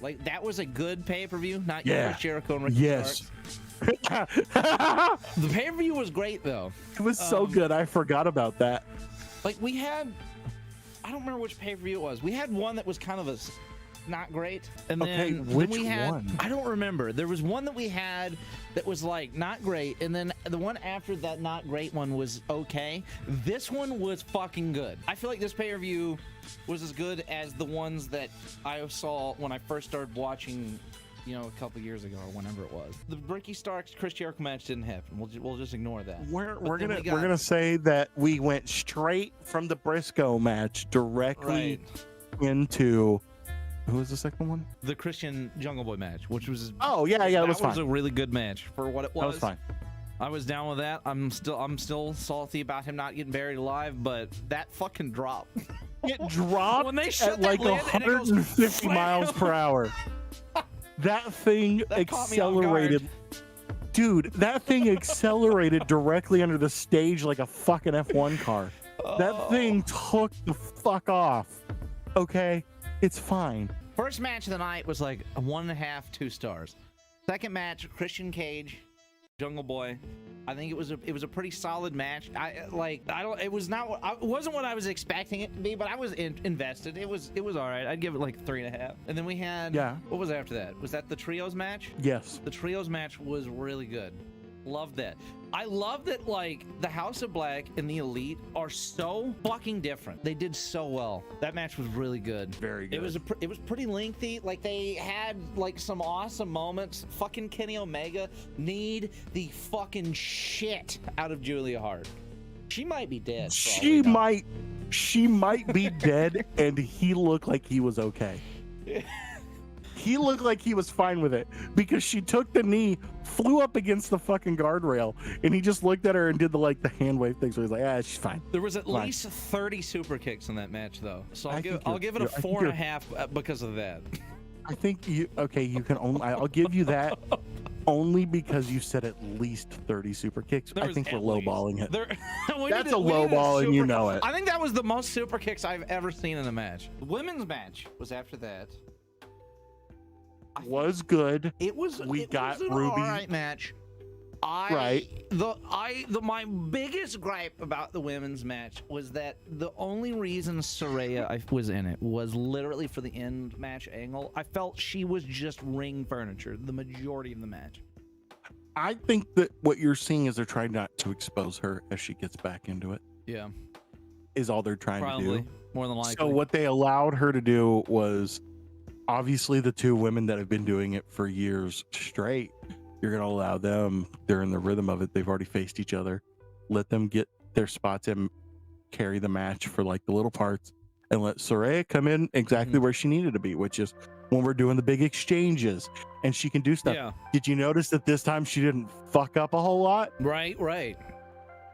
Like, that was a good pay-per-view, not Yeah. Chris Jericho and Ricky Yes. Starks. The pay-per-view was great, though. It was so good. I forgot about that. Like, we had, I don't remember which pay-per-view it was. We had one that was kind of not great, and then, which then we had one? I don't remember. There was one that we had that was like not great, and then the one after that not great one was okay. This one was fucking good. I feel like this pay-per-view was as good as the ones that I saw when I first started watching, you know, a couple years ago or whenever it was. The Ricky Starks Chris Jericho match didn't happen. We'll just ignore that. We're gonna say that we went straight from the Briscoe match directly into. Who was the second one? The Christian Jungle Boy match, which was that was fine. a really good match for what it was. That was fine. I was down with that. I'm still salty about him not getting buried alive, but that fucking drop. It dropped when they at like 150 miles per hour. That thing accelerated. Dude, that thing accelerated directly under the stage like a fucking F1 car. That thing took the fuck off. Okay? It's fine. First match of the night was like a 1.5, 2 stars. Second match, Christian Cage, Jungle Boy. I think it was a pretty solid match. It wasn't what I was expecting it to be, but I was invested. It was all right. I'd give it like 3.5. And then we had what was after that? Was that the trios match? Yes. The trios match was really good. Loved that. I love that, like, the House of Black and the Elite are so fucking different. They did so well. That match was really good. Very good. It was pretty lengthy. Like, they had like some awesome moments. Fucking Kenny Omega need the fucking shit out of Julia Hart. She might be dead. She might be dead, and he looked like he was okay. He looked like he was fine with it because she took the knee, flew up against the fucking guardrail, and he just looked at her and did the hand wave thing. So he's like, she's fine. There was at least 30 super kicks in that match, though. So I'll give it a 4.5 because of that. I think you can only. I'll give you that only because you said at least 30 super kicks. I think we're lowballing it. That's a lowball, and you know it. I think that was the most super kicks I've ever seen in a match. The women's match was after that. Was good. We got an Ruby. All right match. My biggest gripe about the women's match was that the only reason Saraya was in it was literally for the end match angle. I felt she was just ring furniture the majority of the match. I think that what you're seeing is they're trying not to expose her as she gets back into it. Yeah. Is all they're trying to do. More than likely. So what they allowed her to do was, obviously the two women that have been doing it for years straight, you're going to allow them, they're in the rhythm of it, they've already faced each other, let them get their spots and carry the match for like the little parts, and let Saraya come in exactly where she needed to be, which is when we're doing the big exchanges and she can do stuff. Yeah. Did you notice that this time she didn't fuck up a whole lot? Right.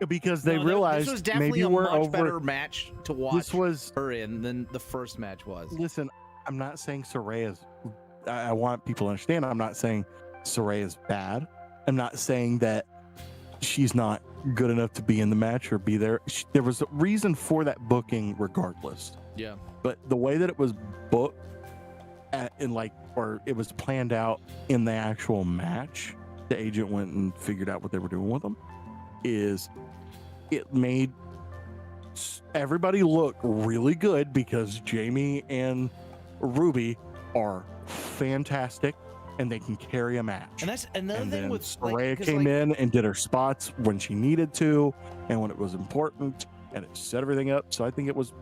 Because they realized this was definitely maybe we're much better match to watch this was her in than the first match was. Listen, I'm not saying Saraya's. I want people to understand. I'm not saying Saraya's bad. I'm not saying that she's not good enough to be in the match or be there. There was a reason for that booking, regardless. Yeah. But the way that it was booked, or it was planned out in the actual match, the agent went and figured out what they were doing with them. It made everybody look really good because Jamie and Ruby are fantastic and they can carry a match. And that's another thing with Saraya came in and did her spots when she needed to and when it was important, and it set everything up. So I think it was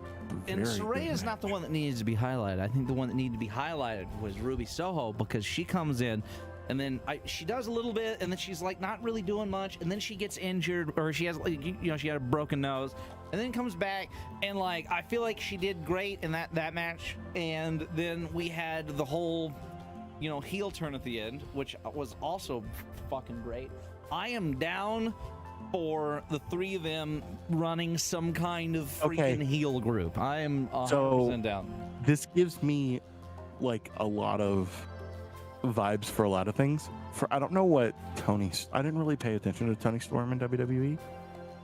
and Saraya's not the one that needs to be highlighted. I think the one that needed to be highlighted was Ruby Soho, because she comes in and then she does a little bit, and then she's like not really doing much, and then she gets injured, or she has she had a broken nose, and then comes back, and like I feel like she did great in that match. And then we had the whole heel turn at the end, which was also fucking great. I am down for the three of them running some kind of freaking heel group. I am 100% down. This gives me like a lot of vibes for a lot of things. I don't know what I didn't really pay attention to Toni Storm in WWE,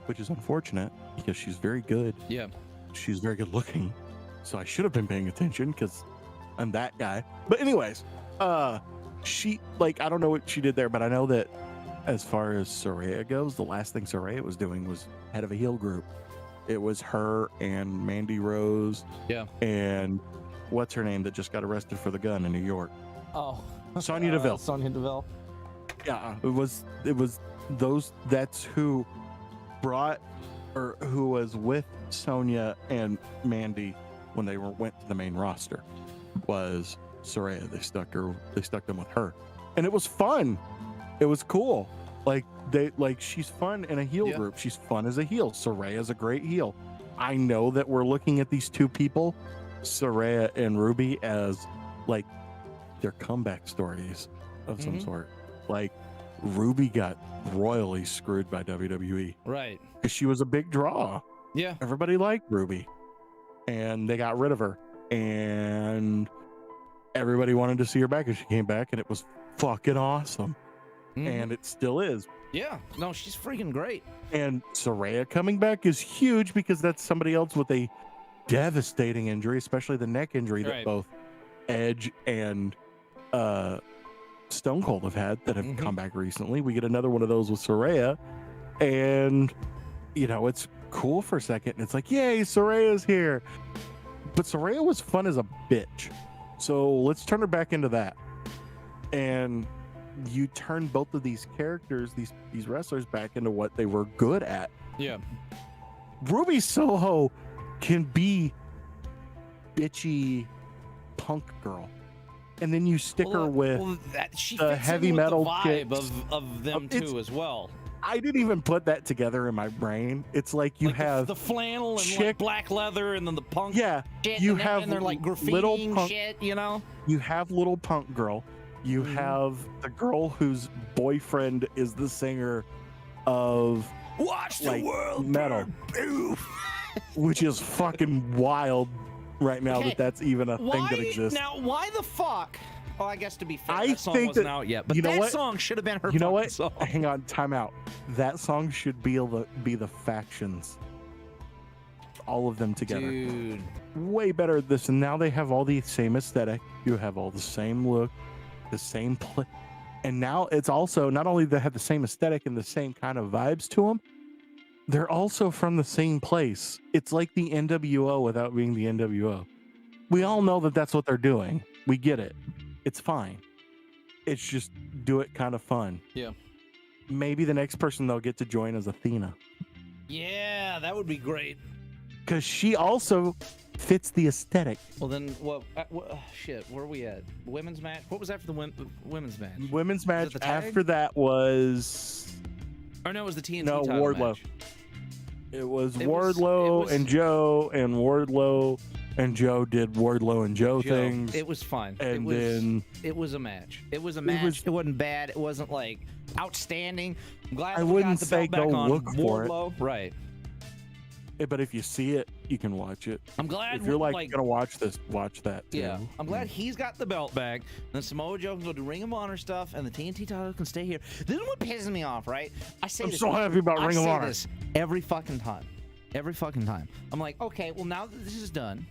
which is unfortunate because she's very good. Yeah. She's very good looking. So I should have been paying attention because I'm that guy. But anyways, she like I don't know what she did there, but I know that as far as Saraya goes, the last thing Saraya was doing was head of a heel group. It was her and Mandy Rose. Yeah. And what's her name that just got arrested for the gun in New York? Oh, Sonya Deville. Sonya Deville. Yeah, it was those. That's who brought or who was with Sonya and Mandy when they went to the main roster was Saraya. They stuck them with her, and it was fun. It was cool. She's fun in a heel group. She's fun as a heel. Saraya's a great heel. I know that we're looking at these two people, Saraya and Ruby, as like their comeback stories of some sort. Like Ruby got royally screwed by WWE, Right. because she was a big draw. Yeah. Everybody liked Ruby, and they got rid of her, and everybody wanted to see her back, and she came back, and it was fucking awesome. And it still is. Yeah. No, she's freaking great. And Saraya coming back is huge because that's somebody else with a devastating injury, especially the neck injury that both Edge and Stone Cold have had that have come back recently. We get another one of those with Saraya, and it's cool for a second. And it's like, yay, Saraya's here. But Saraya was fun as a bitch. So let's turn her back into that. And you turn both of these characters, these wrestlers, back into what they were good at. Yeah. Ruby Soho can be bitchy punk girl, and then you stick her with she the fits heavy in with metal the vibe kicks. of them too as well. I didn't even put that together in my brain. It's like you have the flannel and chick, like black leather, and then the punk. Yeah, shit, you and have and they're like little graffitiing punk, shit. You have little punk girl. You have the girl whose boyfriend is the singer of Watch the world metal, which is fucking wild right now that's even a thing that exists. Now, why the fuck? Well, I guess to be fair, I that song think wasn't that, out yet, but you know that what? song should have been her. You know what? Song. Hang on, time out. That song should be the factions, all of them together. Dude, way better at this, and now they have all the same aesthetic. You have all the same look, the same play, and now it's also not only they have the same aesthetic and the same kind of vibes to them, they're also from the same place. It's like the NWO without being the NWO. We all know that that's what they're doing. We get it. It's fine. It's just do it kind of fun. Yeah. Maybe the next person they'll get to join is Athena. Yeah, that would be great. Because she also fits the aesthetic. Well, then, shit, where are we at? Women's match? What was after the women's match? Women's match the tag? after that was... Or no, it was the TNT No, title Wardlow. match. It was Wardlow and Joe, and Wardlow and Joe did Wardlow and Joe things. It was fun. And it was a match. It was a match. It wasn't bad. It wasn't like outstanding. I'm glad I that we wouldn't got the say belt back go on look for it. Wardlow. Right. But if you see it, you can watch it. I'm glad. If you're gonna watch this, watch that too. Yeah, I'm glad he's got the belt back. Then Samoa Joe can go do Ring of Honor stuff, and the TNT title can stay here. This is what pisses me off, right? I'm so happy about Ring of Honor. This every fucking time. Every fucking time. I'm like, okay, well, now that this is done,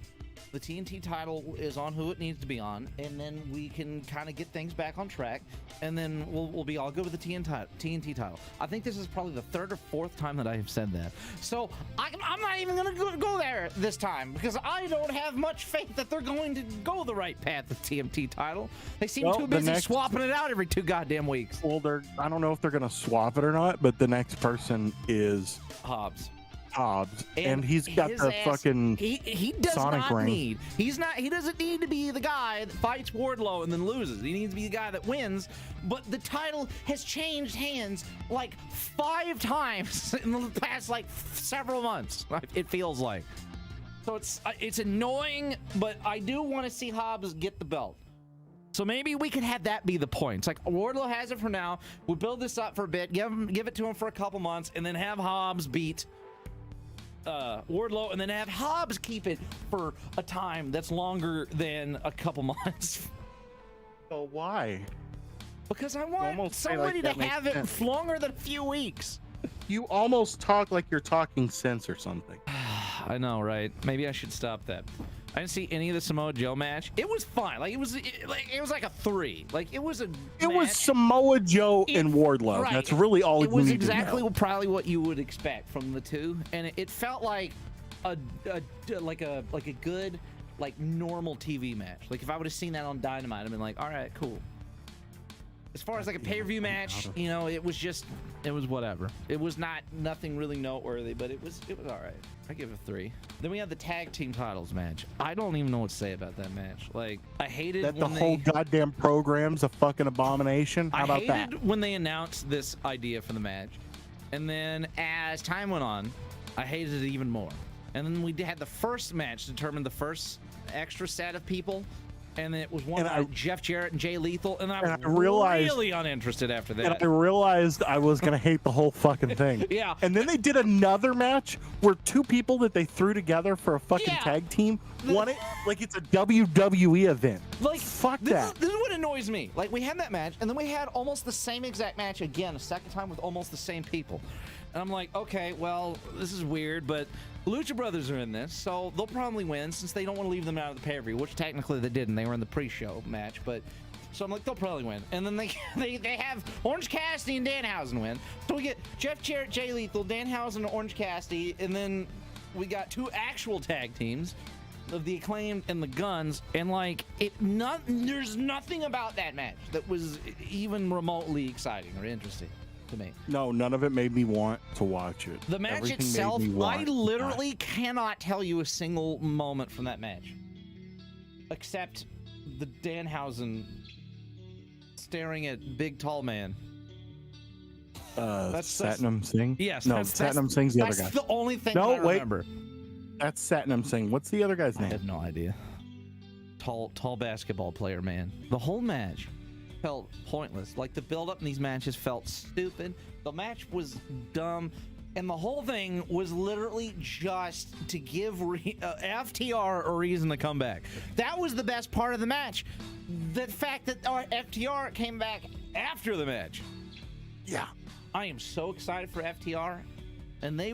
the TNT title is on who it needs to be on, and then we can kind of get things back on track, and then we'll be all good with the TNT title. I think this is probably the third or fourth time that I have said that. So I'm not even going to go there this time, because I don't have much faith that they're going to go the right path with TNT title. They seem too busy swapping it out every 2 goddamn weeks. Well, I don't know if they're going to swap it or not, but the next person is Hobbs. And he's got the fucking he does Sonic not ring. need he doesn't need to be the guy that fights Wardlow and then loses. He needs to be the guy that wins. But the title has changed hands like 5 times in the past like several months, it feels like. So it's annoying, but I do want to see Hobbs get the belt. So maybe we could have that be the point. It's like Wardlow has it for now. We build this up for a bit, give it to him for a couple months, and then have Hobbs beat Wardlow, and then have Hobbs keep it for a time that's longer than a couple months. So why? Because I want somebody to have it longer than a few weeks. You almost talk like you're talking sense or something. I know, right? Maybe I should stop that. I didn't see any of the Samoa Joe match. It was fine. Like it was like a 3. Like it was a. It was Samoa Joe and Wardlow. Right. That's really all it was need exactly to know. probably what you would expect from the two, and it felt like a good like normal TV match. Like if I would have seen that on Dynamite, I'd been like, all right, cool. As far as like a pay-per-view match, you know, it was whatever. It was nothing really noteworthy, but it was all right. I give it a 3. Then we had the tag team titles match. I don't even know what to say about that match. Like I hated that when the whole goddamn program's a fucking abomination. How about that? I hated when they announced this idea for the match, and then as time went on, I hated it even more. And then we had the first match determine the first extra set of people. And then it was one by Jeff Jarrett and Jay Lethal, and I was really uninterested after that. And I realized I was gonna hate the whole fucking thing. Yeah. And then they did another match where 2 people that they threw together for a fucking tag team won it like it's a WWE event. Like fuck this that. This is what annoys me. Like we had that match, and then we had almost the same exact match again, a second time with almost the same people. And I'm like, okay, well, this is weird, but Lucha Brothers are in this, so they'll probably win since they don't want to leave them out of the pay-per-view, which technically they didn't. They were in the pre-show match, but so I'm like, they'll probably win. And then they have Orange Cassidy and Danhausen win. So we get Jeff Jarrett, Jay Lethal, Danhausen, and Orange Cassidy, and then we got 2 actual tag teams of the Acclaimed and the Guns, and like there's nothing about that match that was even remotely exciting or interesting to me. No, none of it made me want to watch it. The match itself, I literally cannot tell you a single moment from that match, except the Danhausen staring at big tall man. That's Satnam Singh? Yes. No, Satnam Singh's the other guy. That's the only thing I remember. That's Satnam Singh. What's the other guy's name? I have no idea. Tall basketball player, man. The whole match felt pointless. Like the build-up in these matches felt stupid. The match was dumb, and the whole thing was literally just to give FTR a reason to come back. That was the best part of the match. The fact that FTR came back after the match. Yeah. I am so excited for FTR, and they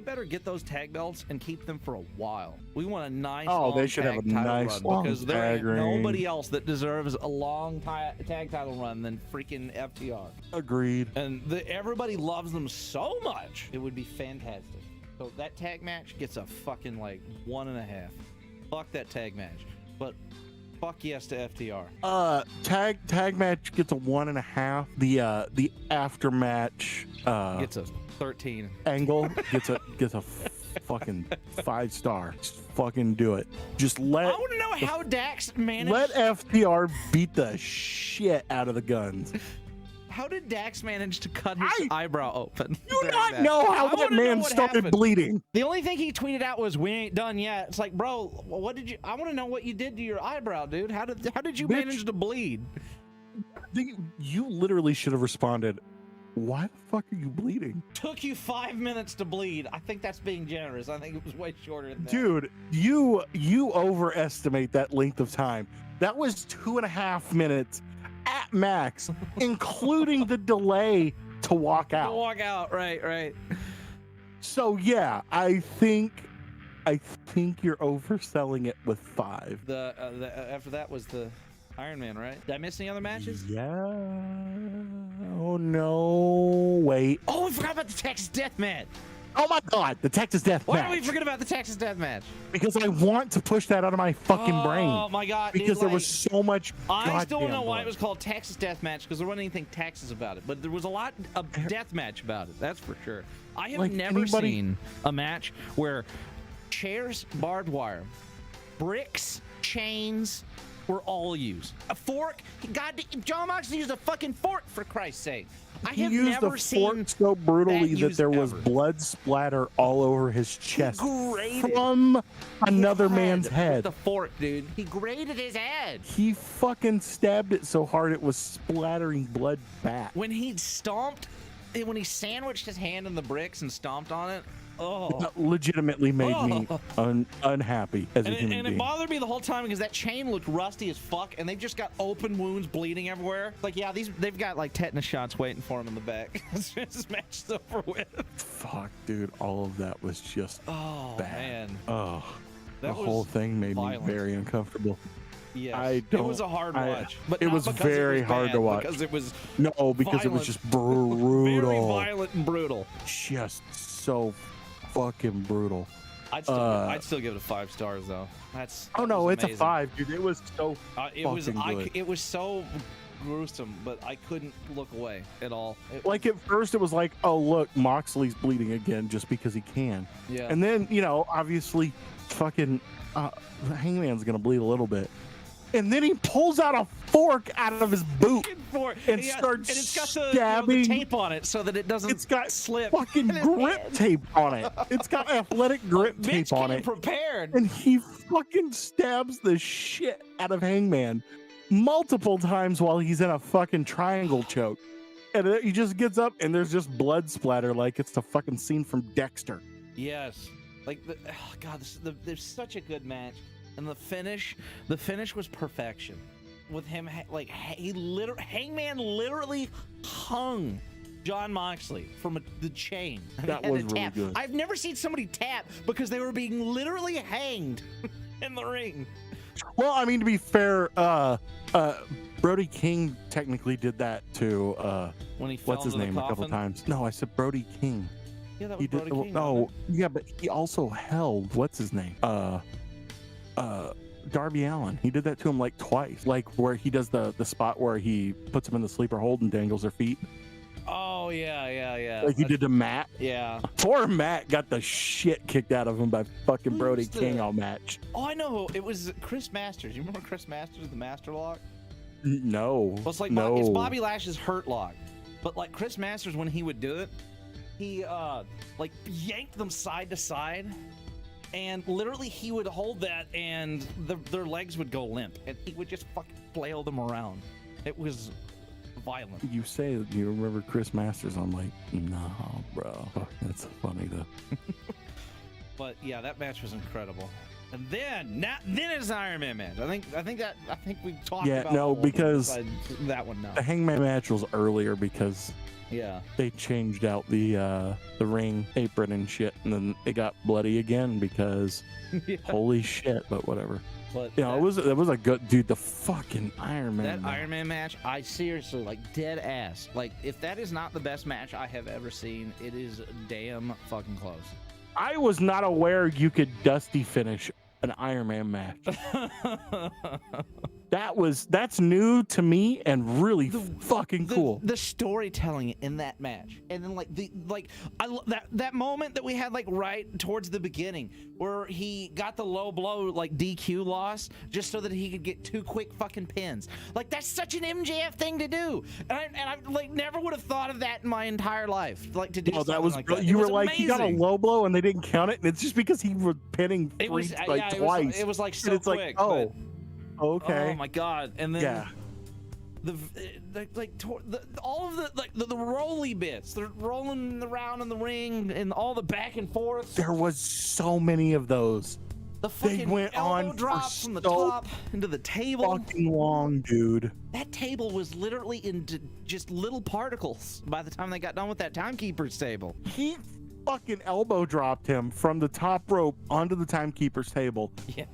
better get those tag belts and keep them for a while. We want a nice they should have a nice run, because there ain't nobody else that deserves a long tag title run than freaking FTR. Agreed. And everybody loves them so much. It would be fantastic. So that tag match gets a fucking like 1.5. Fuck that tag match. But fuck yes to FTR. Tag match gets a 1.5. The after match gets a 13. Angle gets a fucking 5-star. Just fucking do it. Just let. I want to know how Dax managed. Let FTR beat the shit out of the Guns. How did Dax manage to cut his eyebrow open? You do not know how that man started bleeding. The only thing he tweeted out was, "We ain't done yet." It's like, bro, what did you? I want to know what you did to your eyebrow, dude. How did you manage to bleed? You literally should have responded, "Why the fuck are you bleeding?" Took you 5 minutes to bleed. I think that's being generous. I think it was way shorter than that. Dude, you overestimate that length of time. That was 2.5 minutes at max, including the delay to walk out. To walk out, right. So yeah, I think you're overselling it with 5. After that was the Iron Man, right? Did I miss any other matches? Yeah. Oh no. Wait. Oh, we forgot about the Texas Death Match. Oh my God, the Texas Death Match. Why did we forget about the Texas Death Match? Because I want to push that out of my fucking brain. Oh my God, dude, because there was so much. I still don't know why it was called Texas Death Match, because there wasn't anything Texas about it, but there was a lot of death match about it. That's for sure. I have never seen a match where chairs, barbed wire, bricks, chains were all used. A fork. John Moxley used a fucking fork, for Christ's sake. I have never seen fork so brutally that there was blood splatter all over his chest from another man's head. With the fork, dude. He grated his head. He fucking stabbed it so hard it was splattering blood back. When he sandwiched his hand in the bricks and stomped on it, that legitimately made me unhappy as a human being. And it bothered me the whole time because that chain looked rusty as fuck, and they've just got open wounds bleeding everywhere. Like, yeah, they've got like tetanus shots waiting for them in the back. This match is over with. Fuck, dude, all of that was just bad. Man. Oh. The That whole was thing made violent. me very uncomfortable. Yes. It was a hard watch, but it not was because very it was hard bad, to watch. because it was No, because it was violent. just brutal. very violent and brutal. Just so fucking brutal. I'd still give it a 5 stars though. That no, was it's a amazing. 5, dude. It was so It was fucking good. it was so gruesome, but I couldn't look away at all. Like at first it was like, oh look, Moxley's bleeding again just because he can. Yeah. And then, obviously fucking Hangman's gonna bleed a little bit. And then he pulls out a fork out of his boot and starts and it's got stabbing. the tape on it so that it doesn't It's got slip. fucking grip tape on it. It's got athletic grip tape on it. Prepared. And he fucking stabs the shit out of Hangman multiple times while he's in a fucking triangle choke. And he just gets up and there's just blood splatter like it's the fucking scene from Dexter. Yes. Like, God, there's such a good match. And the finish was perfection. With him, Hangman literally hung Jon Moxley from the chain. That was really good. I've never seen somebody tap because they were being literally hanged in the ring. Well, I mean, to be fair, Brody King technically did that to When he fell what's his into the name a couple coffin? times. No, I said Brody King. Yeah, that was He did. Brody King. No, wasn't yeah, but he also held what's his name? Darby Allin. He did that to him like twice, like where he does the spot where he puts him in the sleeper hold and dangles their feet. it? Oh yeah. Like he did to Matt. Yeah. Poor Matt got the shit kicked out of him by fucking Brody Who's the- King all match. Oh, I know. It was Chris Masters. You remember Chris Masters, the Master Lock? No. Well, it's like no. it's Bobby Lash's Hurt Lock, but like Chris Masters, when he would do it, he like yanked them side to side, and literally he would hold that, and their legs would go limp, and he would just fucking flail them around. It was violent. You say that you remember Chris Masters. I'm like, no, bro. That's funny though. But yeah, that match was incredible. And then it's an Iron Man match. I think we talked Yeah, about no, all of them because besides that one now. The Hangman match was earlier because Yeah. they changed out the ring apron and shit, and then it got bloody again because Yeah. holy shit. But whatever. But You know, it was a good dude. The fucking Iron Man. that match. Iron Man match, I seriously, like, dead ass. Like, if that is not the best match I have ever seen, it is damn fucking close. I was not aware you could dusty finish an Iron Man match. That's new to me and really fucking cool. The storytelling in that match, and then that moment that we had like right towards the beginning where he got the low blow like DQ loss just so that he could get 2 quick fucking pins. Like, that's such an MJF thing to do, and I like never would have thought of that in my entire life. Like, to do Oh, that something was like that. you It were was like he got a amazing. low blow and they didn't count it, and it's just because he was pinning It was twice. It was like so and it's quick. like, oh, okay. Oh my god! And then Yeah. all of the rolly bits, they're rolling around in the ring and all the back and forth. There was so many of those. The fucking went elbow on for drops from the so top into the table. Fucking long, dude. That table was literally into just little particles by the time they got done with that timekeeper's table. He fucking elbow dropped him from the top rope onto the timekeeper's table, Yes.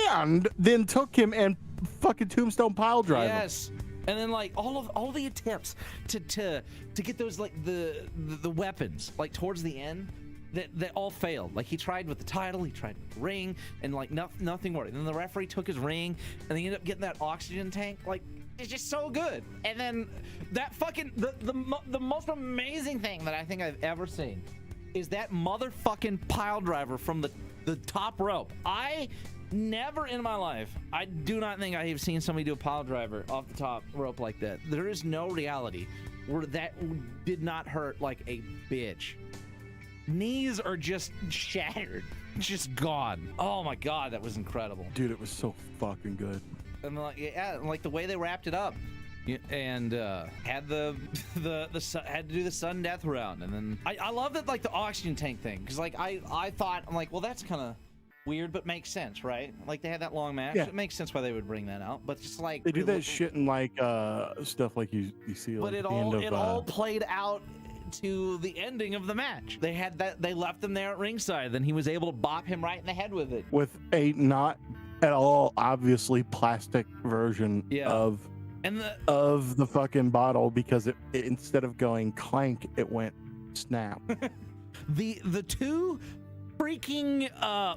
and then took him and fucking tombstone pile drive him. Yes. And then like all the attempts to get those like the weapons like towards the end that all failed. Like, he tried with the title, he tried with the ring, and like nothing worked. And then the referee took his ring, and they ended up getting that oxygen tank. Like, it's just so good. And then that fucking the most amazing thing that I think I've ever seen is that motherfucking pile driver from the top rope. I never in my life, I do not think I have seen somebody do a pile driver off the top rope like that. There is no reality where that did not hurt like a bitch. Knees are just shattered, just gone. Oh my god, that was incredible. Dude, it was so fucking good. And like, yeah, like the way they wrapped it up, and had had to do the sudden death round, and then I love that, like, the oxygen tank thing, because like I thought, I'm like, well, that's kind of weird, but makes sense, right? Like, they had that long match. Yeah. It makes sense why they would bring that out, but just like They do that shit in like stuff like you see. But Like, it at the end all of, it all played out to the ending of the match. They left him there at ringside. Then he was able to bop him right in the head with it. With a not at all obviously plastic version of the fucking bottle, because it instead of going clank, it went snap. The two freaking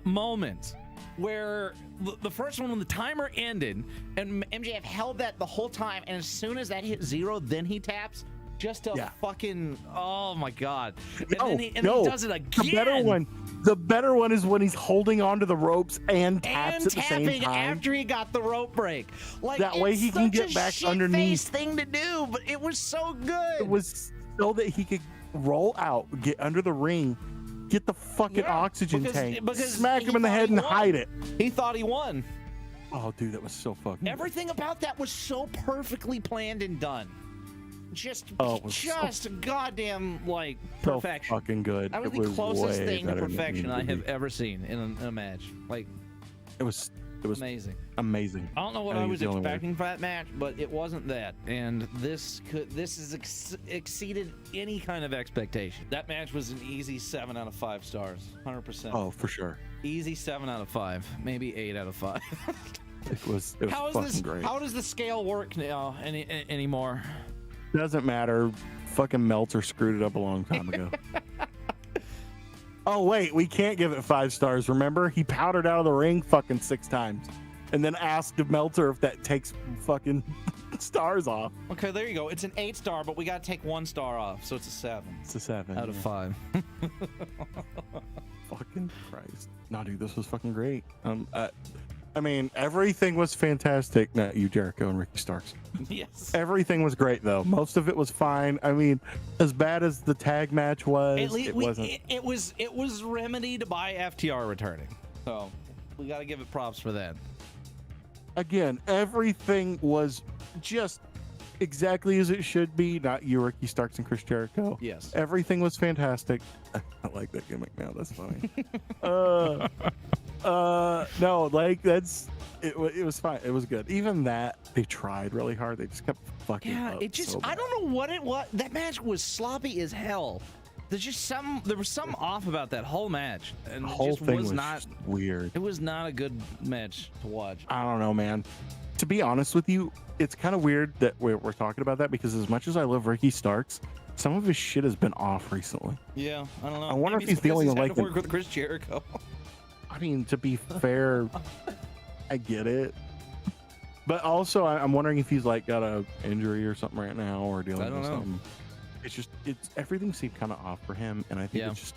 moments where the first one, when the timer ended and MJF held that the whole time, and as soon as that hit 0, then he taps. Just a fucking, oh my god. And then he does it again. The better one is when he's holding onto the ropes and taps at the same time after he got the rope break. Like, that way he can get back underneath. Thing to do, but it was so good. It was so that he could roll out, get under the ring, get the fucking oxygen tank, smack him in the head and hide it. He thought he won. Oh, dude, that was so fucking Everything good. about that was so perfectly planned and done. Just goddamn, like, perfection. So fucking good. That was the closest thing to perfection I have ever seen in a match. Like, it was amazing. Amazing. I don't know what I was expecting for that match, but it wasn't that. And this has exceeded any kind of expectation. That match was an easy 7 out of 5 stars, 100%. Oh, for sure. Easy 7 out of 5, maybe 8 out of 5. It was fucking great. How does the scale work now anymore? Doesn't matter. Fucking Meltzer screwed it up a long time ago. Oh wait, we can't give it 5 stars. Remember, he powdered out of the ring fucking 6 times, and then asked Meltzer if that takes fucking stars off. Okay, there you go. It's an 8 star, but we gotta take 1 star off, so it's a 7. It's a 7 out of 5. Fucking Christ! No, dude, this was fucking great. I mean, everything was fantastic. Not you, Jericho and Ricky Starks. Yes. Everything was great, though. Most of it was fine. I mean, as bad as the tag match was, at least it wasn't. It was remedied by FTR returning. So we got to give it props for that. Again, everything was just exactly as it should be. Not you, Ricky Starks and Chris Jericho. Yes. Everything was fantastic. I like that gimmick now. That's funny. No, like it was fine. It was good. Even that, they tried really hard. They just kept fucking up. It just, so I don't know what it was. That match was sloppy as hell. There was some off about that whole match, and the whole thing was not weird. It was not a good match to watch. I don't know, man. To be honest with you, it's kind of weird that we're talking about that, because as much as I love Ricky Starks, some of his shit has been off recently. Yeah, I don't know. I wonder if he's the only one like to work with Chris Jericho. I mean, to be fair, I get it, but also I'm wondering if he's like got a injury or something right now, or dealing with something. It's everything seemed kind of off for him, and I think it's just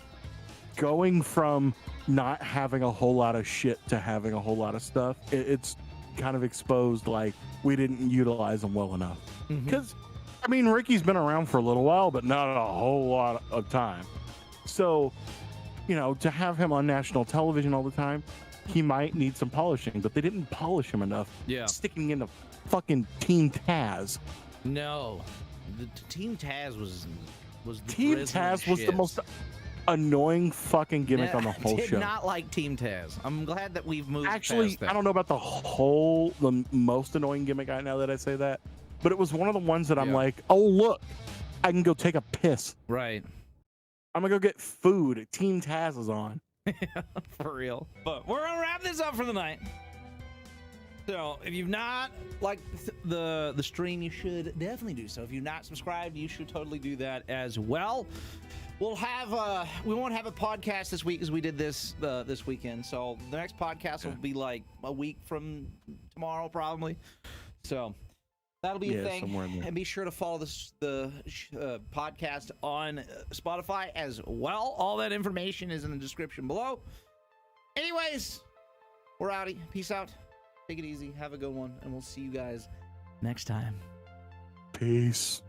going from not having a whole lot of shit to having a whole lot of stuff. It's kind of exposed, like, we didn't utilize him well enough. Because I mean, Ricky's been around for a little while, but not a whole lot of time. So, you know, to have him on national television all the time, he might need some polishing, but they didn't polish him enough. Yeah. Sticking into fucking Team Taz. No. The Team Taz was the Team Taz was the most annoying fucking gimmick on the whole show. I did not like Team Taz. I'm glad that we've moved Actually, past that. I don't know about the most annoying gimmick now that I say that, but it was one of the ones that I'm like, oh, look, I can go take a piss. Right. I'm gonna go get food. Team Taz is on. For real. But we're gonna wrap this up for the night. So if you've not liked the stream, you should definitely do so. If you've not subscribed, you should totally do that as well. We'll have we won't have a podcast this week as we did this weekend. So the next podcast will be like a week from tomorrow, probably. So that'll be a thing. And be sure to follow the podcast on Spotify as well. All that information is in the description below. Anyways, we're outie. Peace out. Take it easy. Have a good one. And we'll see you guys next time. Peace.